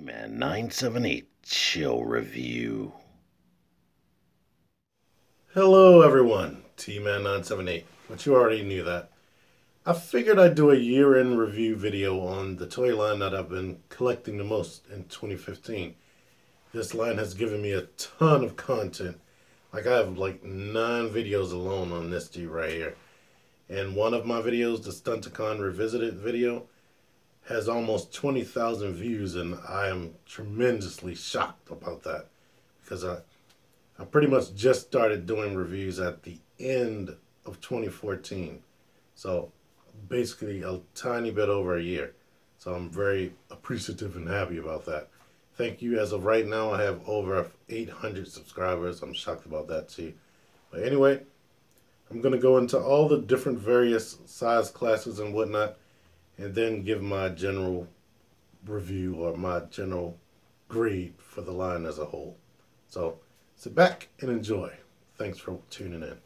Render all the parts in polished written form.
T-Man 978 Chill Review. Hello everyone, T-Man 978, but you already knew that. I figured I'd do a year-end review video on the toy line that I've been collecting the most in 2015. This line has given me a ton of content. Like, I have like 9 videos alone on this dude right here. And one of my videos, the Stunticon Revisited video, has almost 20,000 views, and I am tremendously shocked about that because I pretty much just started doing reviews at the end of 2014. So basically a tiny bit over a year. So I'm very appreciative and happy about that. Thank you. As of right now, I have over 800 subscribers. I'm shocked about that too. But anyway, I'm going to go into all the different various size classes and whatnot, and then give my general review or my general grade for the line as a whole. So sit back and enjoy. Thanks for tuning in.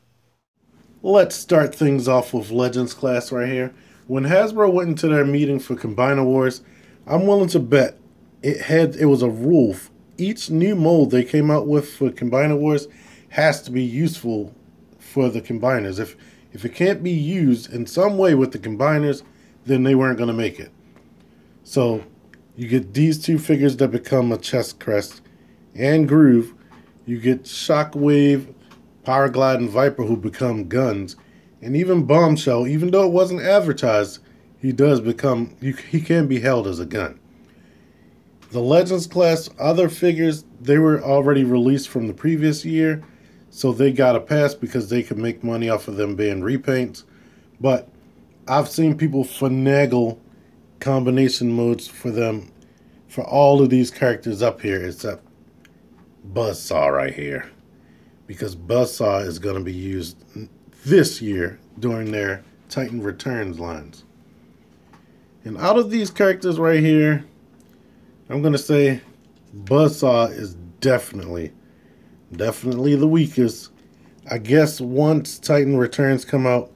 Let's start things off with Legends class right here. When Hasbro went into their meeting for Combiner Wars, I'm willing to bet it was a rule. Each new mold they came out with for Combiner Wars has to be useful for the combiners. If it can't be used in some way with the combiners, then they weren't going to make it. So you get these two figures that become a chest crest and Groove. You get Shockwave, Powerglide, and Viper, who become guns. And even Bombshell, even though it wasn't advertised, he can be held as a gun. The Legends class, other figures, they were already released from the previous year, so they got a pass because they could make money off of them being repaints. But I've seen people finagle combination modes for them for all of these characters up here except Buzzsaw right here, because Buzzsaw is going to be used this year during their Titan Returns lines. And out of these characters right here, I'm going to say Buzzsaw is definitely the weakest. I guess once Titan Returns come out,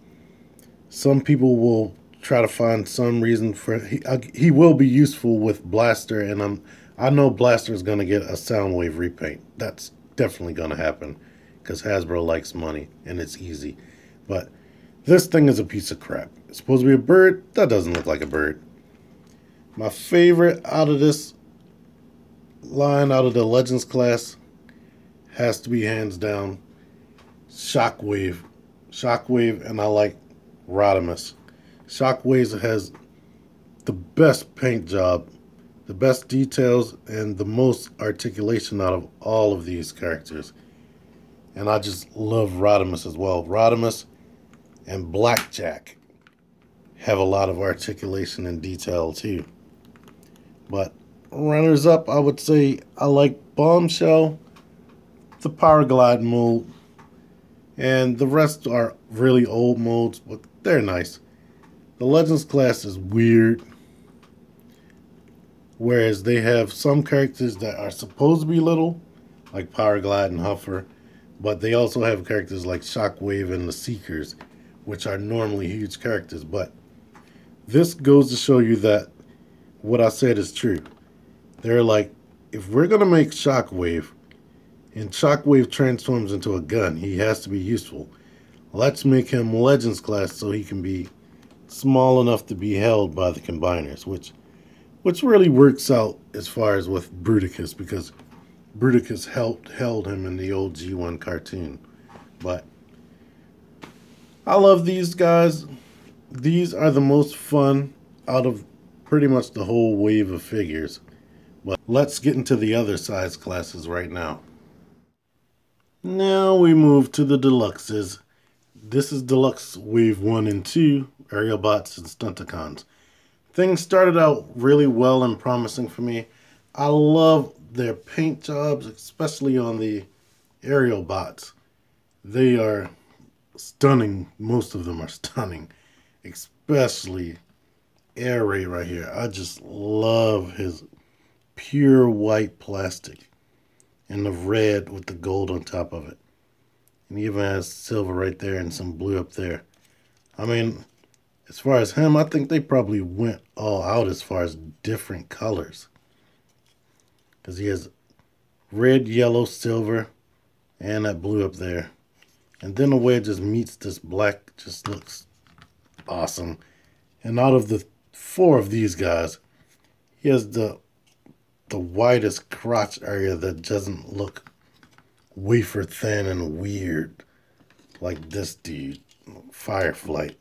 some people will try to find some reason for he will be useful with Blaster, and I know Blaster is going to get a Soundwave repaint. That's definitely going to happen because Hasbro likes money and it's easy. But this thing is a piece of crap. It's supposed to be a bird. That doesn't look like a bird. My favorite out of this line, out of the Legends class, has to be hands down Shockwave. Shockwave, and I like Rodimus. Shockwave has the best paint job, the best details, and the most articulation out of all of these characters. And I just love Rodimus as well. Rodimus and Blackjack have a lot of articulation and detail too. But runners up, I would say I like Bombshell, the Powerglide mold, and the rest are really old molds, but they're nice. The Legends class is weird, whereas they have some characters that are supposed to be little, like Powerglide and Huffer, but they also have characters like Shockwave and the Seekers, which are normally huge characters. But this goes to show you that what I said is true. They're like, if we're going to make Shockwave, and Shockwave transforms into a gun, he has to be useful. Let's make him Legends class so he can be small enough to be held by the combiners, which really works out as far as with Bruticus, because Bruticus held him in the old G1 cartoon. But I love these guys. These are the most fun out of pretty much the whole wave of figures. But let's get into the other size classes right now. Now we move to the Deluxes. This is Deluxe Wave 1 and 2, Aerial Bots and Stunticons. Things started out really well and promising for me. I love their paint jobs, especially on the Aerial Bots. They are stunning. Most of them are stunning, especially Air Ray right here. I just love his pure white plastic and the red with the gold on top of it. And he even has silver right there and some blue up there. I mean, as far as him, I think they probably went all out as far as different colors. because he has red, yellow, silver, and that blue up there. And then the way it just meets this black just looks awesome. And out of the 4 of these guys, he has the widest crotch area that doesn't look wafer thin and weird like this dude, Fireflight.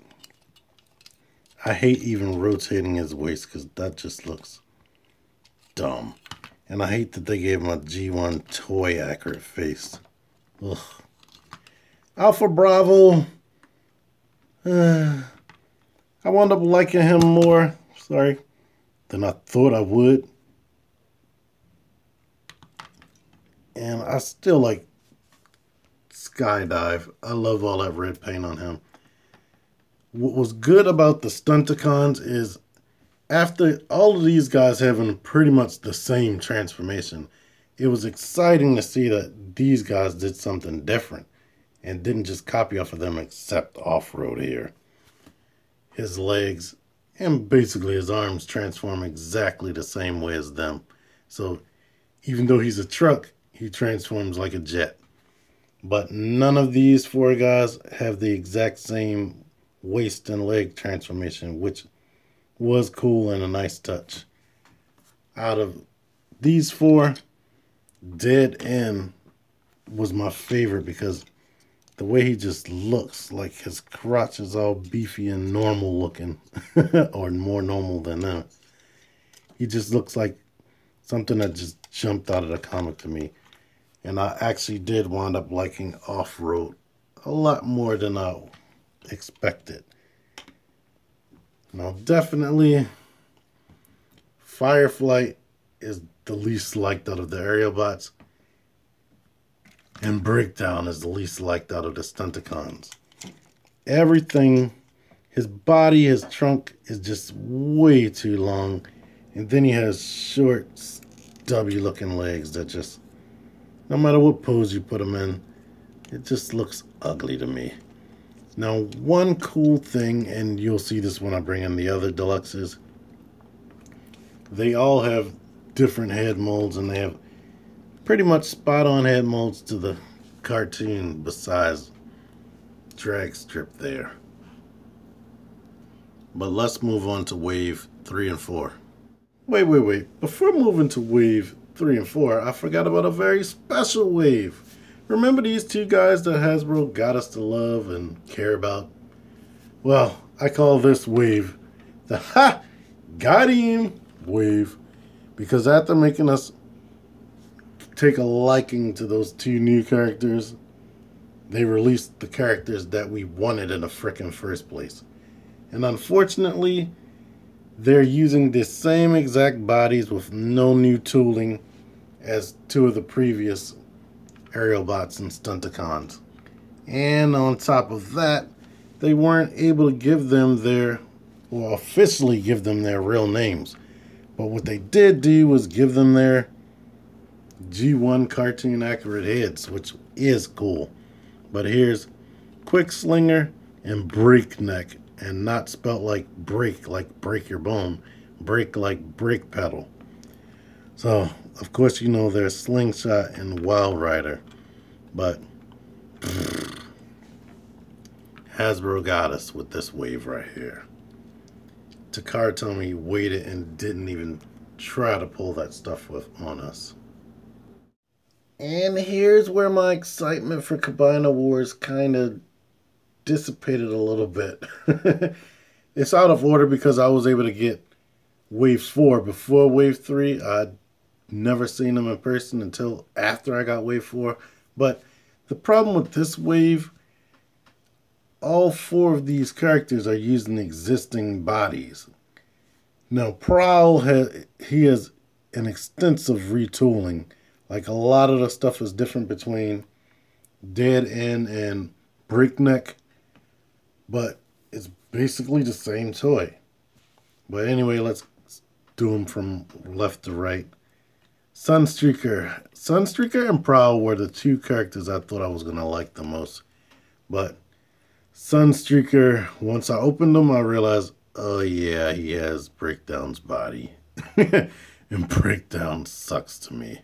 I hate even rotating his waist because that just looks dumb. And I hate that they gave him a G1 toy accurate face. Ugh. Alpha Bravo. I wound up liking him more, than I thought I would. And I still like Skydive. I love all that red paint on him. What was good about the Stunticons is after all of these guys having pretty much the same transformation, it was exciting to see that these guys did something different and didn't just copy off of them except off-road here. His legs and basically his arms transform exactly the same way as them. So even though he's a truck, he transforms like a jet. But none of these 4 guys have the exact same waist and leg transformation, which was cool and a nice touch. Out of these 4, Dead End was my favorite because the way he just looks, like his crotch is all beefy and normal looking, or more normal than that. He just looks like something that just jumped out of the comic to me. And I actually did wind up liking Off-Road a lot more than I expected. Now, definitely, Fireflight is the least liked out of the aerial bots. And Breakdown is the least liked out of the Stunticons. Everything, his body, his trunk is just way too long. And then he has short, stubby looking legs that just, no matter what pose you put him in, it just looks ugly to me. Now, one cool thing, and you'll see this when I bring in the other Deluxes, they all have different head molds, and they have pretty much spot-on head molds to the cartoon besides drag strip there. But let's move on to Wave 3 and 4. Wait. Before moving to Wave 3 and 4, I forgot about a very special wave. Remember these 2 guys that Hasbro got us to love and care about? Well, I call this wave the Ha! Got him wave, because after making us take a liking to those 2 new characters, they released the characters that we wanted in the frickin' first place. And unfortunately, they're using the same exact bodies with no new tooling as 2 of the previous aerial bots and Stunticons. And on top of that, they weren't able to give them their, or officially give them their real names. But what they did do was give them their G1 cartoon accurate heads, which is cool. But here's Quick Slinger and Breakneck, and not spelt like break your bone, break like brake pedal. So of course you know there's Slingshot and Wild Rider, but Hasbro got us with this wave right here. Takara told me he waited and didn't even try to pull that stuff on us. And here's where my excitement for Cabana Wars kind of dissipated a little bit. It's out of order because I was able to get Wave 4 before Wave 3. I'd never seen them in person until after I got Wave 4. But the problem with this wave, all 4 of these characters are using existing bodies. Now, Prowl, he has an extensive retooling. Like, a lot of the stuff is different between Dead End and Breakneck, but it's basically the same toy. But anyway, let's do them from left to right. Sunstreaker and Prowl were the 2 characters I thought I was going to like the most. But Sunstreaker, once I opened him, I realized, oh yeah, he has Breakdown's body. and breakdown sucks to me.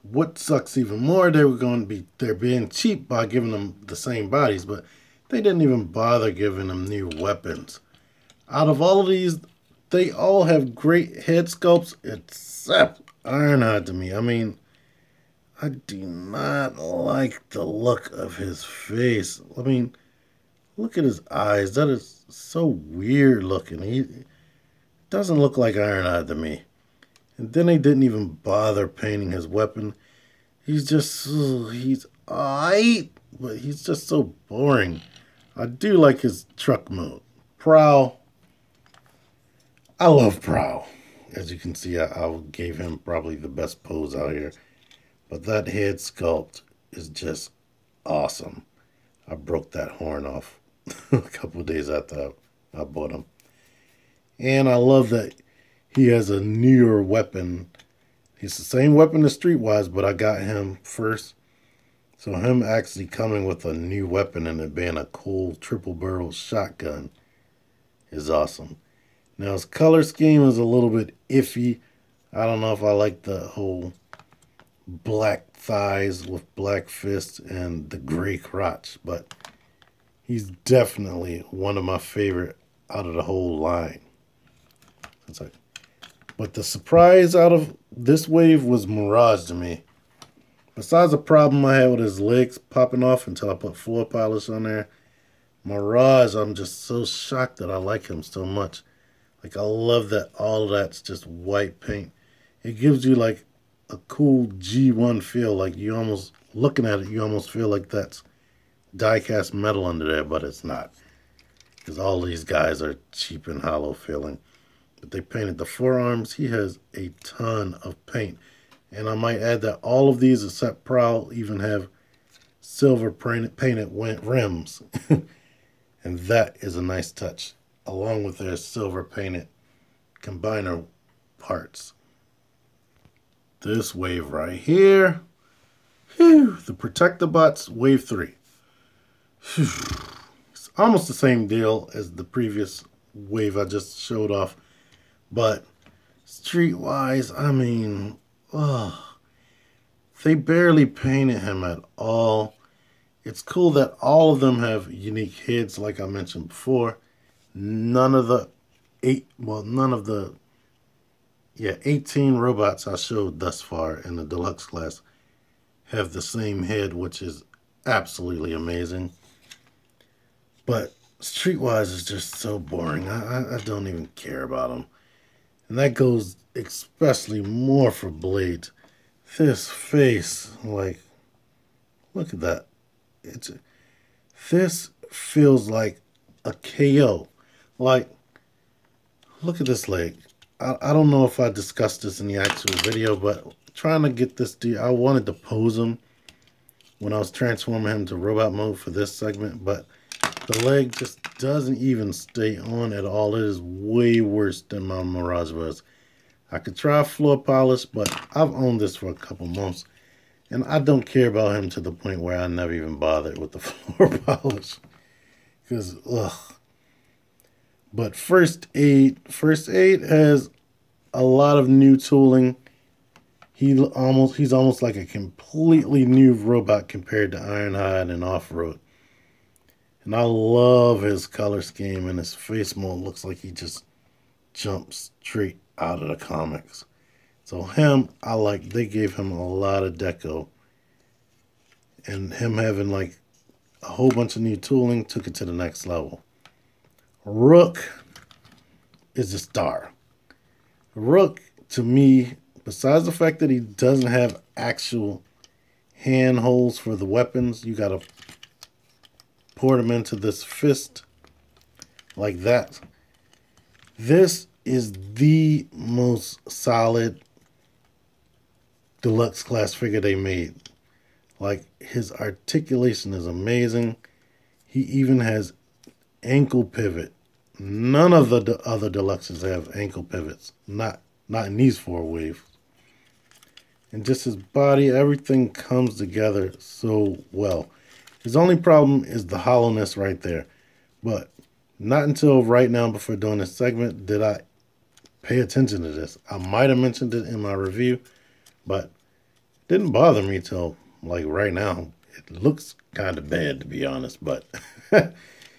What sucks even more, they're being cheap by giving them the same bodies, but they didn't even bother giving them new weapons. Out of all of these, they all have great head sculpts except Ironhide to me. I mean, I do not like the look of his face. I mean, look at his eyes. That is so weird looking. He doesn't look like Ironhide to me. And then they didn't even bother painting his weapon. He's alright, but he's just so boring. I do like his truck mode. Prowl. I love Prowl. As you can see, I gave him probably the best pose out here. But that head sculpt is just awesome. I broke that horn off a couple of days after I bought him. And I love that he has a newer weapon. He's the same weapon as Streetwise, but I got him first. So him actually coming with a new weapon and it being a cool triple barrel shotgun is awesome. Now his color scheme is a little bit iffy. I don't know if I like the whole black thighs with black fists and the gray crotch, but he's definitely one of my favorite out of the whole line. But the surprise out of this wave was Mirage to me. Besides the problem I had with his legs popping off until I put floor polish on there, Mirage, I'm just so shocked that I like him so much. Like, I love that all of that's just white paint. It gives you like a cool G1 feel. Like, you almost, looking at it, you almost feel like that's die-cast metal under there, but it's not. Because all these guys are cheap and hollow feeling. But they painted the forearms. He has a ton of paint. And I might add that all of these, except Prowl, even have silver painted rims. And that is a nice touch, along with their silver painted combiner parts. This wave right here, whew, the Protectobots Wave 3. Whew. It's almost the same deal as the previous wave I just showed off. But Streetwise, I mean, they barely painted him at all. It's cool that all of them have unique heads, like I mentioned before. None of the 18 robots I showed thus far in the Deluxe class have the same head, which is absolutely amazing. But Streetwise is just so boring. I don't even care about him. And that goes especially more for Blade. This face, like, look at that. This feels like a KO. Like, look at this leg. I don't know if I discussed this in the actual video, but trying to get this dude, I wanted to pose him when I was transforming him to robot mode for this segment, but the leg just doesn't even stay on at all. It is way worse than my Mirage was. I could try floor polish, but I've owned this for a couple months, and I don't care about him to the point where I never even bothered with the floor polish. Because, ugh. But First Aid has a lot of new tooling. He's almost like a completely new robot compared to Ironhide and Off-Road. And I love his color scheme, and his face mold looks like he just jumps straight out of the comics. So him, I like. They gave him a lot of deco. And him having like a whole bunch of new tooling took it to the next level. Rook is a star. Rook, to me, besides the fact that he doesn't have actual handholds for the weapons, you gotta pour them into this fist like that. This is the most solid Deluxe class figure they made. Like, his articulation is amazing. He even has ankle pivot. None of the other Deluxes have ankle pivots. Not in these 4 waves. And just his body, everything comes together so well. His only problem is the hollowness right there. But not until right now, before doing this segment, did I pay attention to this. I might have mentioned it in my review, but it didn't bother me till like right now. It looks kind of bad, to be honest, but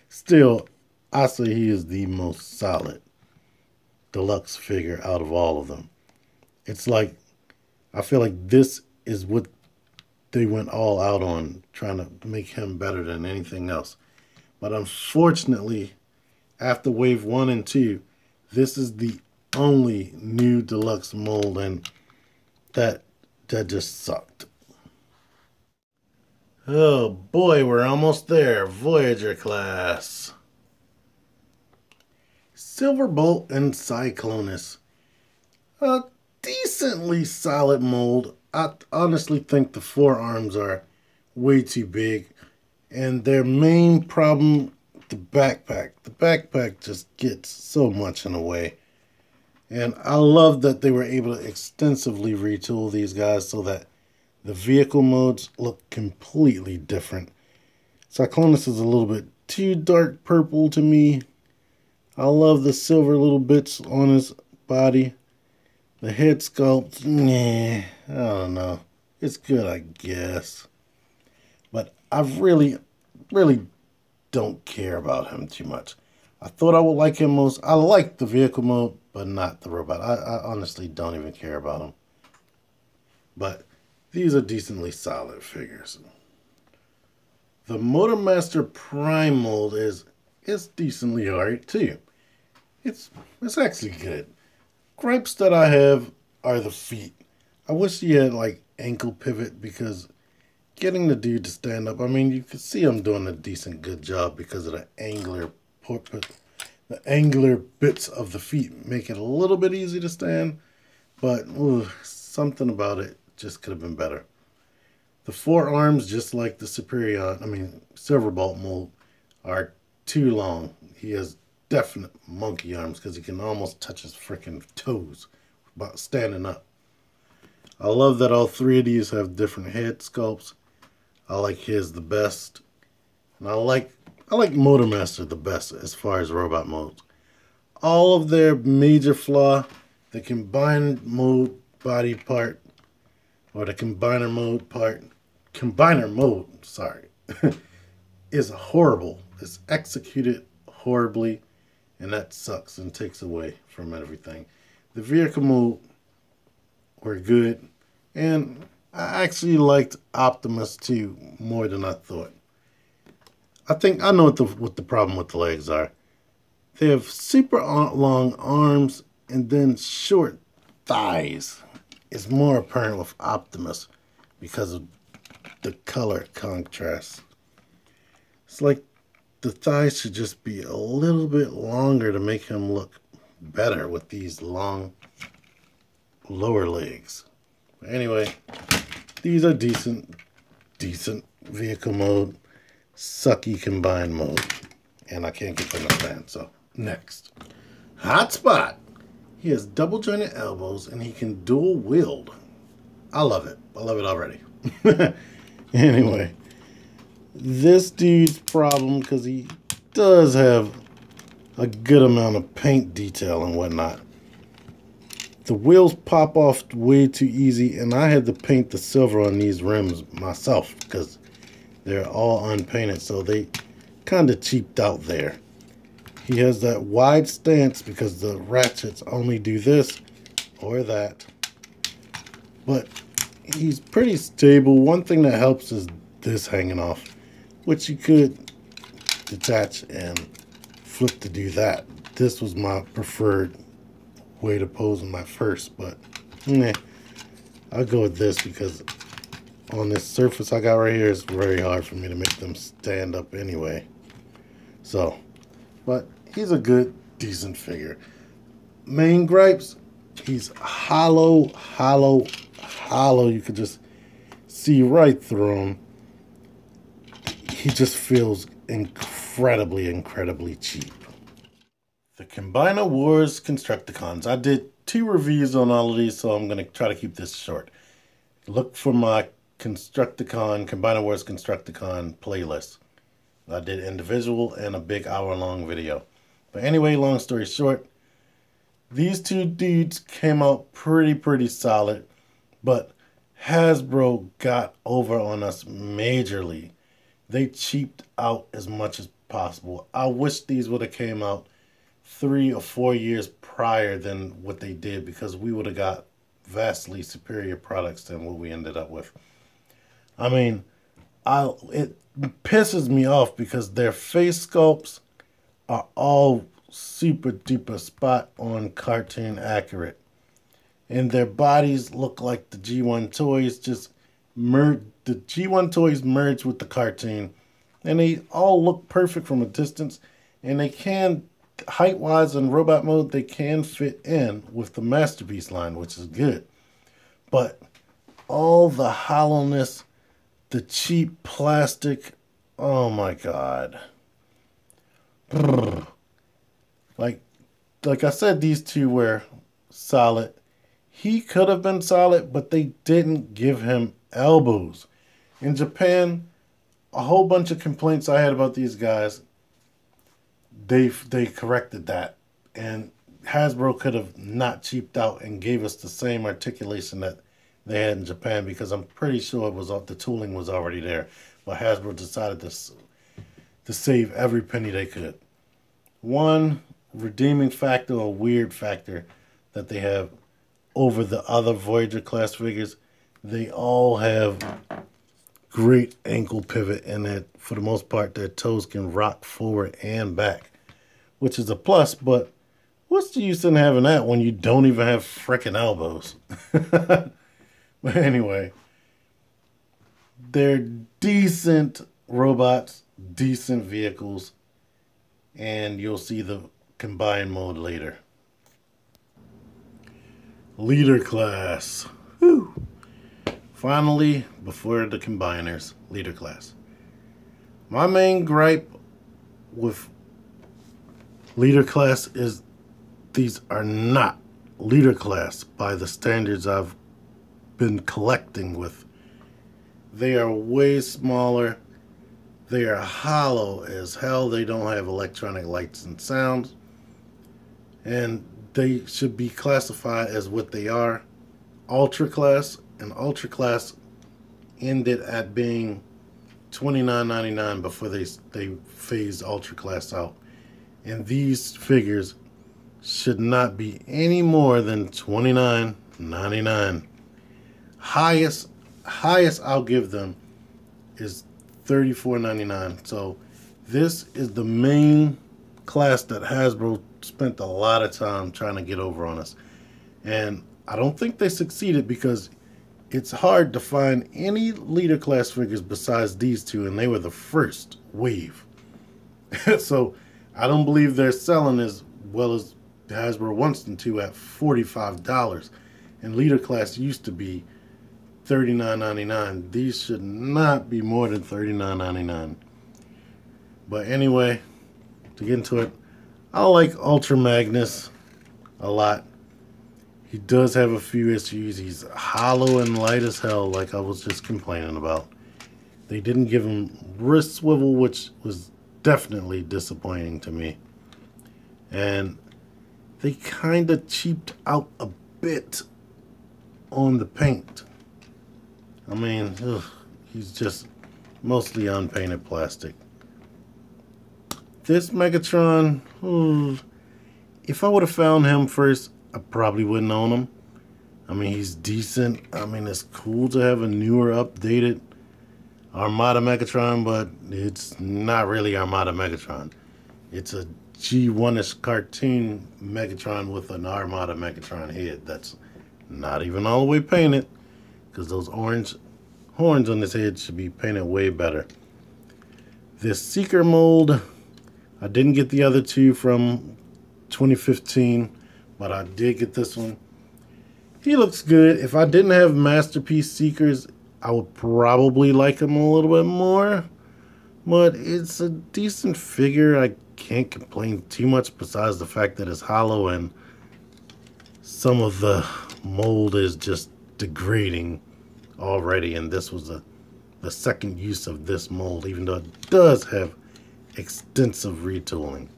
still, I say he is the most solid deluxe figure out of all of them. It's like, I feel like this is what they went all out on, trying to make him better than anything else. But unfortunately, after wave 1 and 2, this is the only new deluxe mold, and that just sucked. Oh boy, we're almost there. Voyager class. Silverbolt and Cyclonus. A decently solid mold. I honestly think the forearms are way too big. And their main problem, the backpack. The backpack just gets so much in the way. And I love that they were able to extensively retool these guys so that the vehicle modes look completely different. Cyclonus is a little bit too dark purple to me. I love the silver little bits on his body. The head sculpt, nah, I don't know. It's good, I guess. But I really don't care about him too much. I thought I would like him most. I like the vehicle mode, but not the robot. I honestly don't even care about him. But these are decently solid figures. The Motormaster Prime mold is decently alright too. It's actually good. Gripes that I have are the feet. I wish he had like ankle pivot, because getting the dude to stand up, I mean, you can see I'm doing a decent good job because of the angular bits of the feet make it a little bit easy to stand, but something about it just could have been better. The forearms, just like the Silverbolt mold, are too long. He has definite monkey arms because he can almost touch his freaking toes about standing up. I love that all three of these have different head sculpts. I like his the best. And I like Motormaster the best as far as robot modes. All of their major flaw, the combined mode body part, or the combiner mode, sorry, is horrible. It's executed horribly, and that sucks and takes away from everything. The vehicle mode were good, and I actually liked Optimus too more than I thought. I think I know what the problem with the legs are. They have super long arms and then short thighs. It's more apparent with Optimus because of the color contrast. It's like the thighs should just be a little bit longer to make him look better with these long lower legs. But anyway, these are decent vehicle mode, sucky combined mode, and I can't get them to stand. So next, Hotspot. He has double jointed elbows and he can dual wield. I love it. I love it already. Anyway, this dude's problem, because he does have a good amount of paint detail and whatnot. The wheels pop off way too easy, and I had to paint the silver on these rims myself because they're all unpainted, so they kind of cheaped out there. He has that wide stance because the ratchets only do this or that. But he's pretty stable. One thing that helps is this hanging off, which you could detach and flip to do that. This was my preferred way to pose in my first, but I'll go with this because on this surface I got right here, it's very hard for me to make them stand up anyway. So, but he's a good, decent figure. Main gripes, he's hollow. You could just see right through him. He just feels incredibly cheap. The Combiner Wars Constructicons. I did 2 reviews on all of these, so I'm going to try to keep this short. Look for my Combiner Wars Constructicon playlist. I did individual and a big hour-long video. But anyway, long story short, These two dudes came out pretty solid, but Hasbro got over on us majorly. They cheaped out as much as possible. I wish these would have came out 3 or 4 years prior than what they did, because we would have got vastly superior products than what we ended up with. I mean, it pisses me off because their face sculpts are all super duper spot on cartoon accurate. And their bodies look like the G1 toys, just the G1 toys merged with the cartoon. And they all look perfect from a distance. And they can, height-wise in robot mode, they can fit in with the Masterpiece line, which is good. But all the hollowness, the cheap plastic, oh my God. Like I said, these two were solid. He could have been solid, but they didn't give him elbows. In Japan, a whole bunch of complaints I had about these guys, they corrected that. And Hasbro could have not cheaped out and gave us the same articulation that they had in Japan, because I'm pretty sure it was the tooling was already there. But Hasbro decided to save every penny they could. One redeeming factor or weird factor that they have over the other Voyager class figures, they all have great ankle pivot, and that for the most part their toes can rock forward and back, which is a plus. But what's the use in having that when you don't even have frickin' elbows? But anyway, they're decent robots, decent vehicles, and you'll see the combined mode later. Leader class. Whew. Finally, before the combiners, leader class. My main gripe with leader class is these are not leader class by the standards I've been collecting with. They are way smaller. They are hollow as hell. They don't have electronic lights and sounds. And they should be classified as what they are, ultra class. And ultra class ended at being $29.99 before they phased ultra class out. And these figures should not be any more than $29.99. Highest I'll give them is $34.99. So this is the main class that Hasbro spent a lot of time trying to get over on us. And I don't think they succeeded, because it's hard to find any leader class figures besides these two, and they were the first wave. So I don't believe they're selling as well as Hasbro wants them to at $45. And leader class used to be $39.99. These should not be more than $39.99. But anyway, to get into it, I like Ultra Magnus a lot. He does have a few issues. He's hollow and light as hell, like I was just complaining about. They didn't give him wrist swivel, which was definitely disappointing to me. And they kind of cheaped out a bit on the paint. I mean, he's just mostly unpainted plastic. This Megatron, if I would have found him first, I probably wouldn't own him. I mean, he's decent. I mean, it's cool to have a newer, updated Armada Megatron, but it's not really Armada Megatron. It's a G1-ish cartoon Megatron with an Armada Megatron head that's not even all the way painted, because those orange horns on his head should be painted way better. This Seeker mold, I didn't get the other two from 2015, but I did get this one. He looks good. If I didn't have Masterpiece Seekers, I would probably like him a little bit more. But it's a decent figure. I can't complain too much besides the fact that it's hollow and some of the mold is just degrading already. And this was the second use of this mold, even though it does have extensive retooling.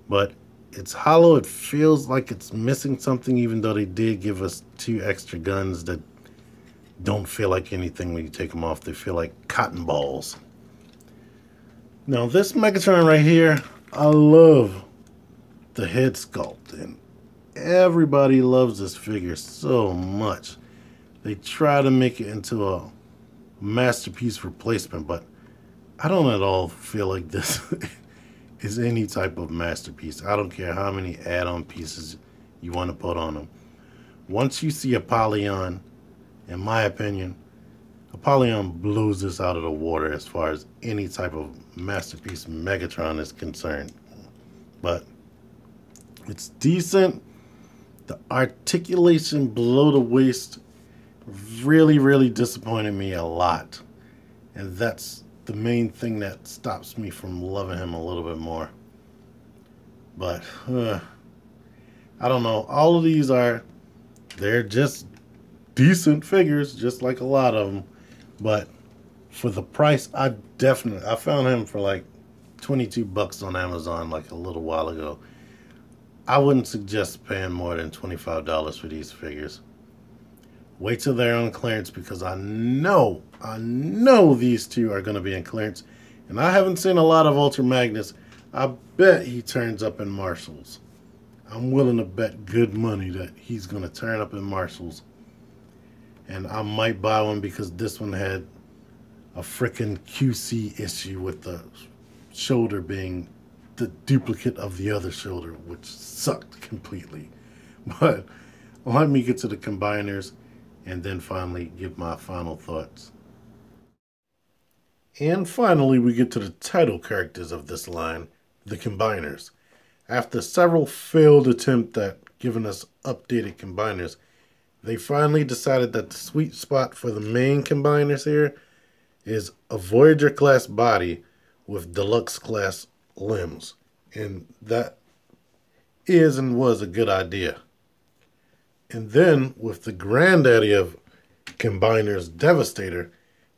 But It's hollow. It feels like it's missing something, even though they did give us 2 extra guns that don't feel like anything when you take them off. They feel like cotton balls. Now this Megatron right here, I love the head sculpt, and everybody loves this figure so much. They try to make it into a masterpiece replacement, but I don't at all feel like this is any type of masterpiece. I don't care how many add-on pieces you want to put on them. Once you see Apollyon, in my opinion, Apollyon blows this out of the water as far as any type of masterpiece Megatron is concerned. But it's decent. The articulation below the waist really disappointed me a lot. And that's the main thing that stops me from loving him a little bit more. But I don't know. All of these they're just decent figures, just like a lot of them. But for the price, I found him for like $22 on Amazon like a little while ago. I wouldn't suggest paying more than $25 for these figures. Wait till they're on clearance, because I know these two are going to be in clearance. And I haven't seen a lot of Ultra Magnus. I bet he turns up in Marshalls. I'm willing to bet good money that he's going to turn up in Marshalls. And I might buy one, because this one had a freaking QC issue with the shoulder being the duplicate of the other shoulder, which sucked completely. But let me get to the combiners and then finally give my final thoughts. And finally, we get to the title characters of this line, the combiners. After several failed attempts at giving us updated combiners, they finally decided that the sweet spot for the main combiners here is a Voyager class body with Deluxe class limbs. And that is and was a good idea. And then with the granddaddy of combiners, Devastator,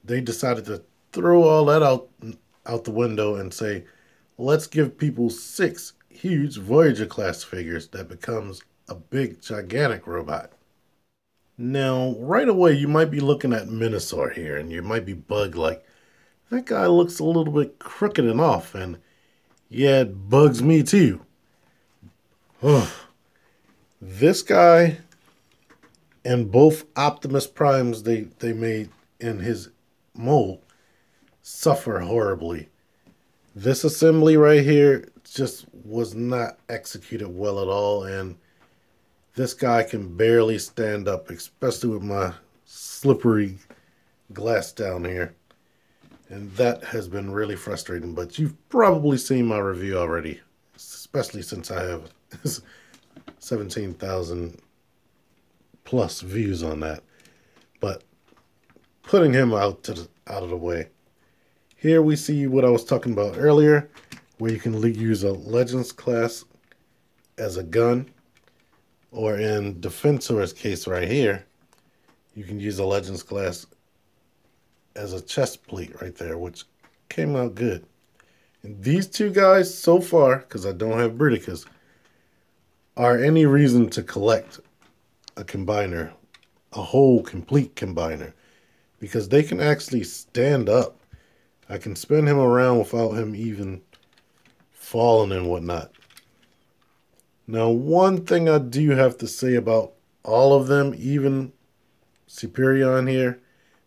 they decided to throw all that out the window and say, let's give people 6 huge Voyager class figures that becomes a big gigantic robot. Now, right away, you might be looking at Minosaur here, and you might be bugged like, that guy looks a little bit crooked and off, and yeah, it bugs me too. This guy and both Optimus Primes they made in his mold suffer horribly. This assembly right here just was not executed well at all, and this guy can barely stand up, especially with my slippery glass down here. And that has been really frustrating, but you've probably seen my review already, especially since I have 17,000 plus views on that. But putting him out of the way. Here we see what I was talking about earlier, where you can use a Legends class as a gun, or in Defensor's case right here, you can use a Legends class as a chest plate right there, which came out good. And these two guys so far, because I don't have Briticus, are any reason to collect a combiner, a whole complete combiner, because they can actually stand up. I can spin him around without him even falling and whatnot. Now, one thing I do have to say about all of them, even Superion here,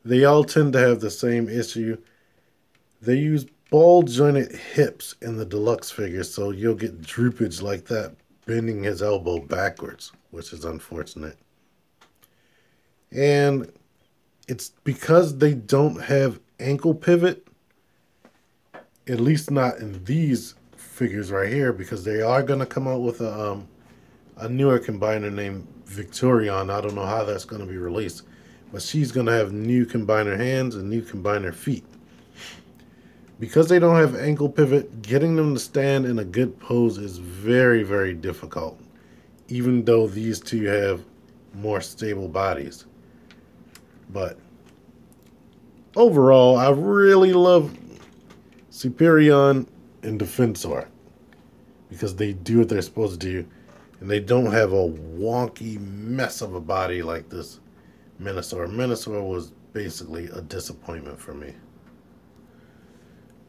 they all tend to have the same issue. They use ball jointed hips in the Deluxe figures, so you'll get droopage like that, bending his elbow backwards, which is unfortunate. And it's because they don't have ankle pivot, at least not in these figures right here, because they are going to come out with a newer combiner named Victorion. I don't know how that's going to be released, but she's going to have new combiner hands and new combiner feet. Because they don't have ankle pivot, getting them to stand in a good pose is very difficult, even though these two have more stable bodies. But overall, I really love Superion and Defensor, because they do what they're supposed to do, and they don't have a wonky mess of a body like this Minosaur. Minosaur was basically a disappointment for me.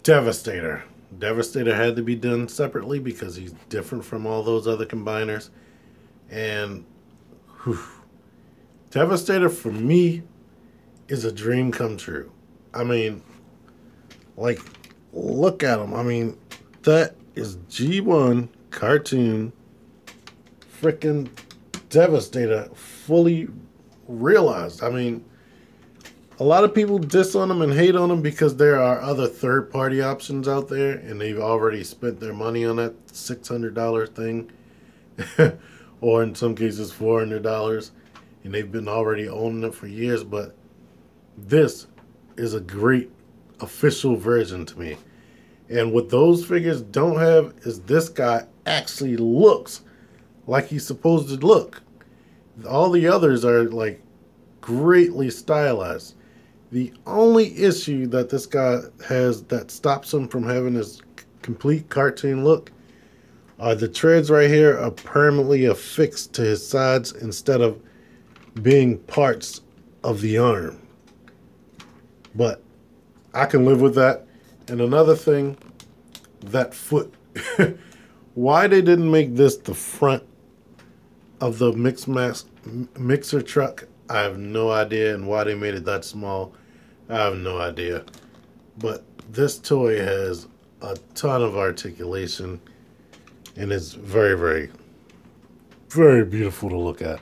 Devastator. Devastator had to be done separately because he's different from all those other combiners. And whew, Devastator for me is a dream come true. I mean, like, look at him. I mean, that is G1 cartoon freaking Devastator fully realized. I mean, a lot of people diss on him and hate on him because there are other third-party options out there, and they've already spent their money on that $600 thing, or in some cases $400, and they've been already owning it for years. But this is a great official version to me. And what those figures don't have is this guy actually looks like he's supposed to look. All the others are like greatly stylized. The only issue that this guy has that stops him from having his complete cartoon look are the treads right here are permanently affixed to his sides instead of being parts of the arm. But I can live with that. And another thing, that foot. Why they didn't make this the front of the mixer truck, I have no idea. And why they made it that small, I have no idea. But this toy has a ton of articulation and it's very, very, very beautiful to look at.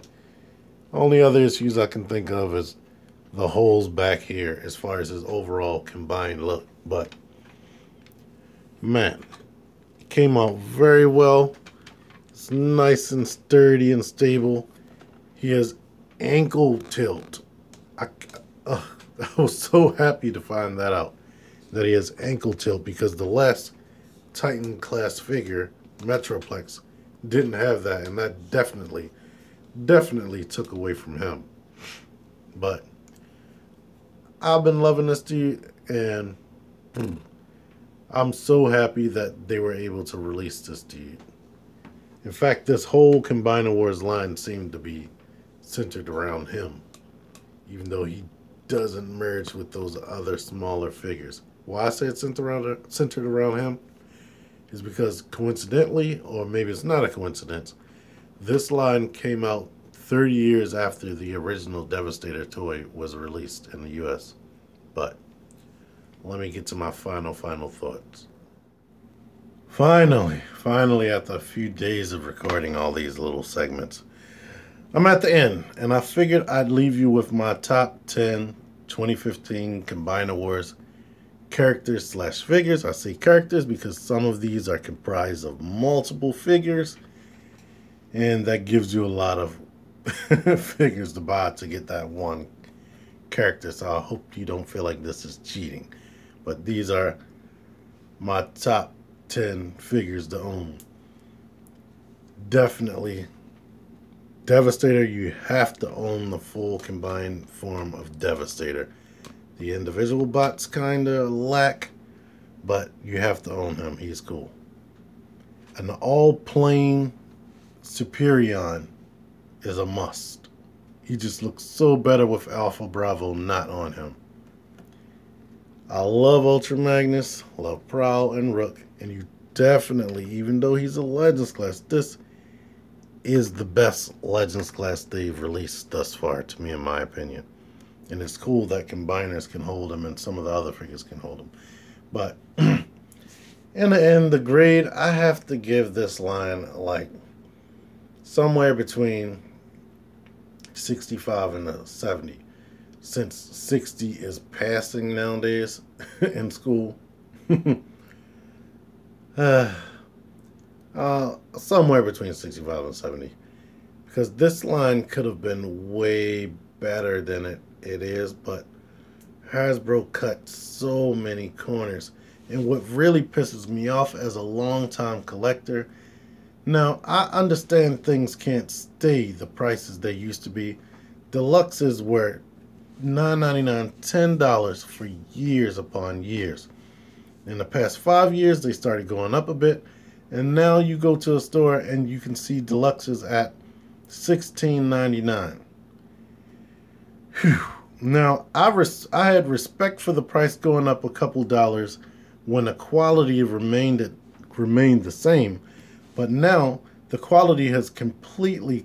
Only other issues I can think of is the holes back here as far as his overall combined look. But man, it came out very well. It's nice and sturdy and stable. He has ankle tilt. I was so happy to find that out, that he has ankle tilt, because the last Titan class figure, Metroplex, didn't have that, and that definitely took away from him. But I've been loving this dude, and I'm so happy that they were able to release this dude. In fact, this whole Combiner Wars line seemed to be centered around him, even though he doesn't merge with those other smaller figures. Why I say it's centered around him is because coincidentally, or maybe it's not a coincidence, this line came out 30 years after the original Devastator toy was released in the US. But let me get to my final thoughts. Finally, after a few days of recording all these little segments, I'm at the end, and I figured I'd leave you with my top 10 2015 Combiner Wars characters slash figures. I say characters because some of these are comprised of multiple figures, and that gives you a lot of figures to buy to get that one character. So I hope you don't feel like this is cheating. But these are my top 10 figures to own. Definitely Devastator, you have to own the full combined form of Devastator. The individual bots kinda lack, but you have to own him. He's cool. An all-plain Superion is a must. He just looks so better with Alpha Bravo not on him. I love Ultra Magnus, love Prowl and Rook, and you definitely, even though he's a Legends class, this is the best Legends class they've released thus far, to me, in my opinion. And it's cool that Combiners can hold him and some of the other figures can hold him. But in the end, the grade, I have to give this line like somewhere between 65 and a 70. Since 60 is passing nowadays in school. Somewhere between 65 and 70. Because this line could have been way better than it is, but Hasbro cut so many corners. And what really pisses me off as a long-time collector, now I understand things can't stay the prices they used to be. Deluxes were $9.99, $10 for years upon years. In the past 5 years, they started going up a bit, And now you go to a store and you can see Deluxes at $16.99. Whew. Now, I had respect for the price going up a couple dollars when the quality remained the same. But now, the quality has completely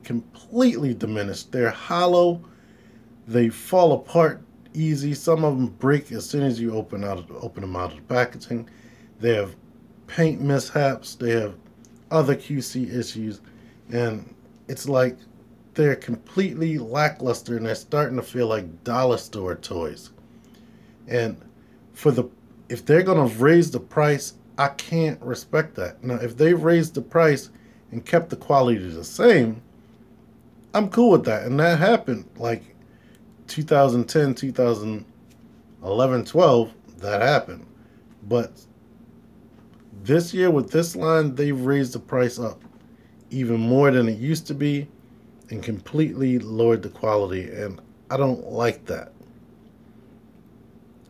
diminished. They're hollow. They fall apart easy. Some of them break as soon as you open them out of the packaging. They have paint mishaps. They have other QC issues. And it's like they're completely lackluster, and they're starting to feel like dollar store toys. And if they're going to raise the price, I can't respect that. Now, if they raised the price and kept the quality the same, I'm cool with that. And that happened like 2010, 2011, 12, that happened. But this year with this line, they've raised the price up even more than it used to be and completely lowered the quality, and I don't like that.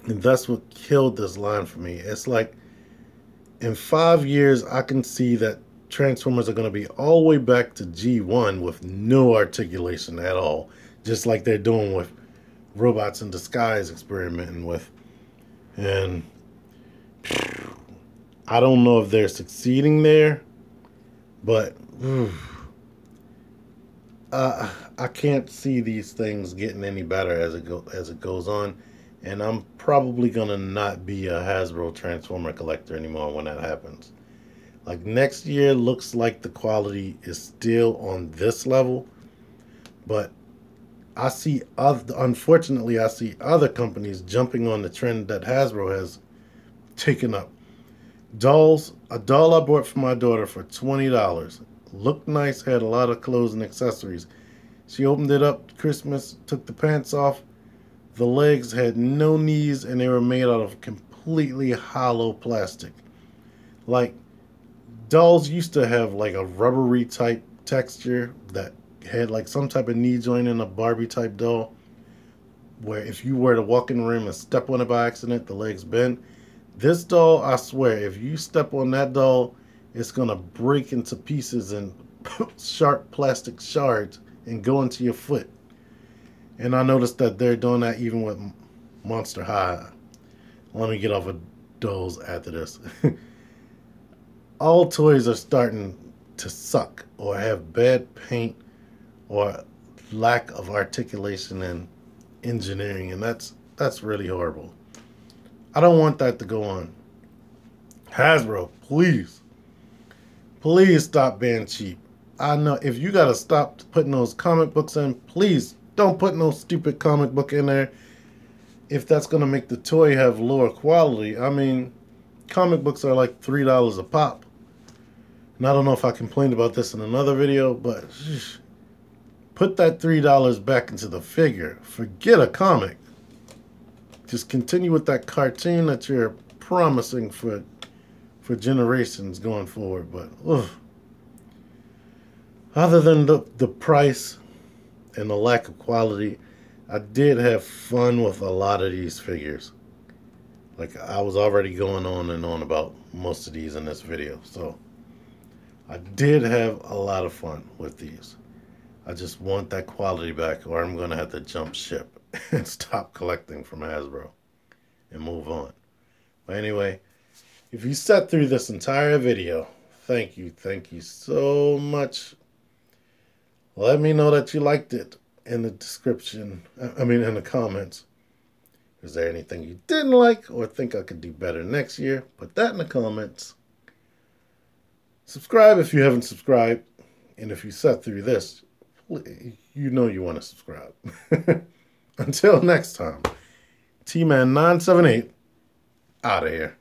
And that's what killed this line for me. It's like in 5 years, I can see that Transformers are going to be all the way back to G1 with no articulation at all, just like they're doing with Robots in Disguise experimenting with. And I don't know if they're succeeding there, but I can't see these things getting any better as it goes on, and I'm probably gonna not be a Hasbro Transformer collector anymore when that happens. Like next year looks like the quality is still on this level, but unfortunately I see other companies jumping on the trend that Hasbro has taken up. A doll I bought for my daughter for $20. Looked nice, had a lot of clothes and accessories. She opened it up Christmas, took the pants off. The legs had no knees, and they were made out of completely hollow plastic. Like, dolls used to have like a rubbery type texture that had like some type of knee joint in a Barbie type doll, where if you were to walk in the room and step on it by accident, the legs bend. This doll, I swear, if you step on that doll, it's going to break into pieces and sharp plastic shards and go into your foot. And I noticed that they're doing that even with Monster High. Let me get off of dolls after this. All toys are starting to suck or have bad paint or lack of articulation and engineering, and that's really horrible. I don't want that to go on. Hasbro, please stop being cheap. I know if you gotta stop putting those comic books in, please don't put no stupid comic book in there if that's gonna make the toy have lower quality. I mean, comic books are like $3 a pop. And I don't know if I complained about this in another video, but put that $3 back into the figure. Forget a comic. Just continue with that cartoon that you're promising for generations going forward. But other than the price and the lack of quality, I did have fun with a lot of these figures. Like, I was already going on and on about most of these in this video, so I did have a lot of fun with these. I just want that quality back, or I'm going to have to jump ship and stop collecting from Hasbro and move on. But anyway, if you sat through this entire video, thank you so much. Let me know that you liked it in the description, in the comments. Is there anything you didn't like or think I could do better next year? Put that in the comments. Subscribe if you haven't subscribed. And if you sat through this, you know you want to subscribe. Until next time, T-Man 978 out of here.